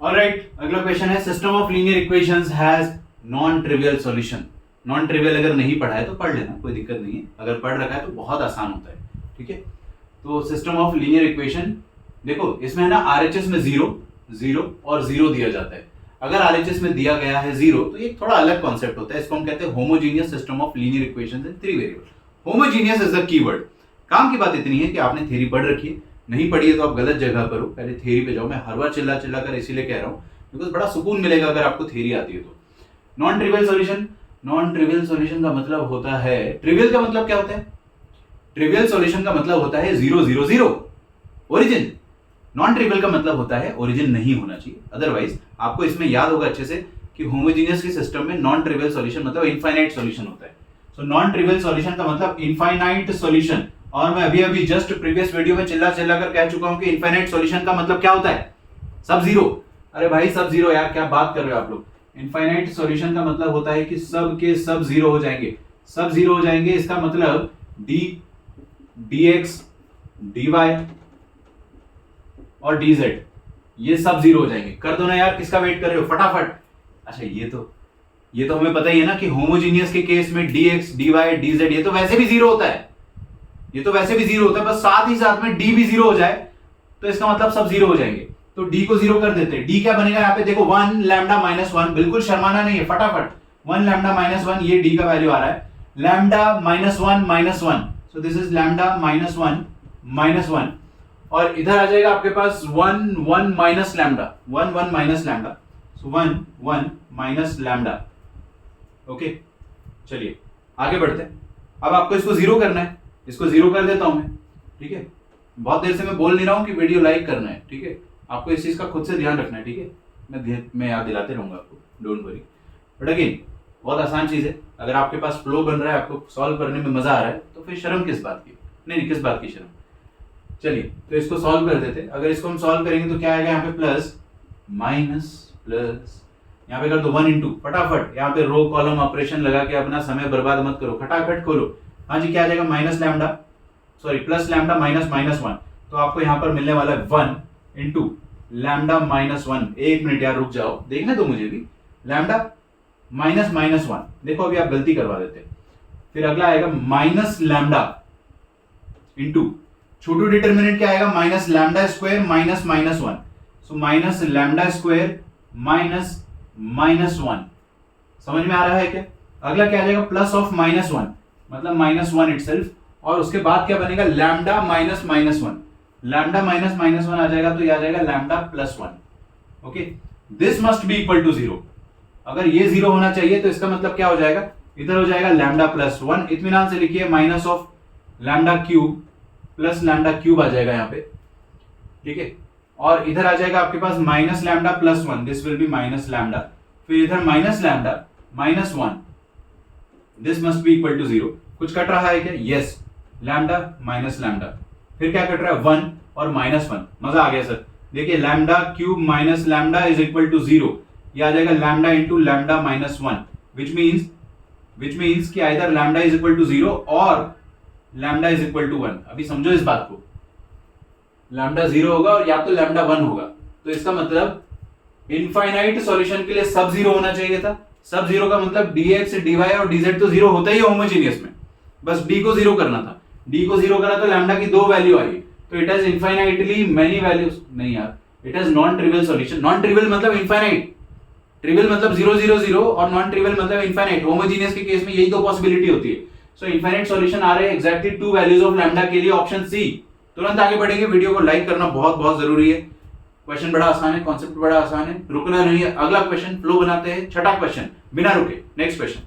Alright, अगला question है system of linear equations has non trivial solution. Non trivial अगर नहीं पढ़ा है तो पढ़ लेना, कोई दिक्कत नहीं है। अगर पढ़ रखा है तो बहुत आसान होता है, ठीक है। तो सिस्टम ऑफ लीनियर इक्वेशन, देखो इसमें है ना आरएचएस में 0 और 0 दिया जाता है। अगर आरएचएस में दिया गया है 0 तो ये थोड़ा अलग कॉन्सेप्ट होता है, इसको हम कहते हैं homogeneous system of linear equations in 3 variable. Homogeneous is the keyword. काम की बात इतनी है कि आपने थ्योरी पढ़ रखी है, नहीं पढ़ी है तो आप गलत जगह पर हो, पहले थ्योरी पे जाओ। मैं हर बार चिल्ला चिल्ला कर इसीलिए कह रहा हूँ बिकॉज बड़ा सुकून मिलेगा अगर आपको थ्योरी आती है तो। Non trivial solution, non trivial solution का मतलब होता है, ट्रिवियल का मतलब क्या होता है? ट्रिवियल सॉल्यूशन का मतलब होता है 0 0 0 ओरिजिन। नॉन ट्रिवियल का मतलब होता है ओरिजिन नहीं होना चाहिए। अदरवाइज आपको इसमें याद होगा अच्छे से कि होमोजीनियस के सिस्टम में नॉन ट्रिवियल सॉल्यूशन मतलब इनफाइनाइट सॉल्यूशन होता है। सो नॉन ट्रिवियल सॉल्यूशन का मतलब इनफाइनाइट सॉल्यूशन। और मैं अभी जस्ट प्रीवियस वीडियो में चिल्ला चिल्ला कर कह चुका हूं कि इनफाइनाइट सॉल्यूशन का मतलब क्या होता है? सब जीरो। अरे भाई सब जीरो यार, क्या बात कर रहे हो आप लोग। इनफाइनाइट सॉल्यूशन का मतलब होता है कि सब के सब जीरो हो जाएंगे, सब जीरो हो जाएंगे। इसका मतलब डी dx dy और dz ये सब जीरो हो जाएंगे। कर दो ना यार, किसका वेट कर रहे हो फटाफट। अच्छा ये तो हमें पता ही है ना कि होमोजीनियस के केस में dx dy dz ये तो वैसे भी जीरो होता है, ये तो वैसे भी जीरो होता है। बस साथ ही साथ में d भी जीरो हो जाए तो इसका मतलब सब जीरो हो जाएंगे। तो d को जीरो कर देते हैं। d क्या बनेगा यहाँ पे देखो 1 लैम्डा माइनस 1, बिल्कुल शर्माना नहीं है, फटाफट 1 लैम्डा माइनस 1, ये d का वैल्यू आ रहा है lambda minus 1 minus 1, so this is lambda minus 1 minus 1। और इधर आ जाएगा आपके पास 1 1 माइनस लैम्डा, 1 1 माइनस लैम्डा, सो 1 1 माइनस लैम्डा। ओके चलिए आगे बढ़ते हैं। अब आपको इसको जीरो करना है, इसको जीरो कर देता हूं मैं, ठीक है। बहुत देर से मैं बोल नहीं रहा हूं कि वीडियो लाइक करना है, ठीक है। आपको इस चीज का खुद से ध्यान रखना है, ठीक है। मैं याद दिलाते रहूंगा आपको, डोंट वरी। बट अगेन बहुत आसान चीज है। अगर आपके पास फ्लो बन रहा है, आपको सॉल्व करने में मजा आ रहा है, तो फिर शर्म किस बात की? नहीं किस बात की शर्म। चलिए तो इसको सॉल्व कर देते। अगर इसको हम सॉल्व करेंगे तो क्या आएगा यहाँ पे? प्लस माइनस प्लस, यहाँ पे कर दो 1 इंटू, फटाफट यहाँ पे रो कॉलम ऑपरेशन लगा के अपना समय बर्बाद मत करो, खटाखट खोलो। हाँ जी क्या आ जाएगा? Minus lambda, sorry plus lambda minus minus 1, तो आपको यहाँ पर मिलने वाला है 1 इंटू लैम्डा माइनस 1। एक मिनट यार रुक जाओ, देखने दो मुझे भी। लैम्डा माइनस माइनस 1, देखो अभी आप गलती करवा देते हैं। फिर अगला आएगा माइनस लैम्डा इंटू छोटू डिटर्मिनेंट क्या आएगा? Minus lambda square minus minus 1, so minus lambda square minus minus 1। समझ में आ रहा है क्या? अगला क्या आ जाएगा? प्लस ऑफ माइनस 1, मतलब माइनस 1 इटसेल्फ। और उसके बाद क्या बनेगा? Lambda minus minus 1, lambda minus minus 1 आ जाएगा तो ये आ जाएगा lambda plus 1। Okay, this must be equal to 0। अगर ये 0 होना चाहिए तो इसका मतलब क्या हो जाएगा? इधर हो जाएगा लैम्डा प्लस 1, इत्मीनान से लिखिए minus of lambda cube plus lambda cube आ जाएगा यहाँ पे, ठीक है। और इधर आ जाएगा आपके पास minus lambda plus 1, this will be minus lambda. फिर इधर minus lambda minus 1, this must be equal to 0। कुछ कट रहा है क्या? Yes, lambda minus lambda. फिर क्या कट रहा है? 1 और माइनस 1। मजा आ गया सर। देखिए lambda cube minus lambda is equal to 0, ये आ जाएगा lambda into lambda minus 1, which means कि either lambda is equal to 0 और लैम्डा इज इक्वल टू 1। अभी समझो इस बात को, लैम्डा 0 होगा और या तो लैम्डा 1 होगा, तो इसका मतलब इनफाइनाइट सॉल्यूशन के लिए सब 0 होना चाहिए था। सब 0 का मतलब dx dy और dz तो 0 होता ही है होमोजीनियस में, बस d को 0 करना था। d को 0 करा तो लैम्डा की 2 वैल्यू आई, तो it has infinitely many values. नहीं यार, it has non trivial solution. Non trivial मतलब इनफाइनाइट, ट्रिवियल मतलब 0 0 0 और नॉन ट्रिवियल मतलब इनफाइनाइट। होमोजीनियस के केस में यही दो पॉसिबिलिटी होती है। सो इनफाइनाइट सॉल्यूशन आ रहे हैं एग्जैक्टली 2 वैल्यूज ऑफ लैम्डा के लिए, ऑप्शन सी। तुरंत आगे बढ़ेंगे, वीडियो को लाइक करना बहुत बहुत जरूरी है। क्वेश्चन बड़ा आसान है, कॉन्सेप्ट बड़ा आसान है, रुकना नहीं है। अगला क्वेश्चन फ्लो बनाते हैं, छठा क्वेश्चन बिना रुके। Next question.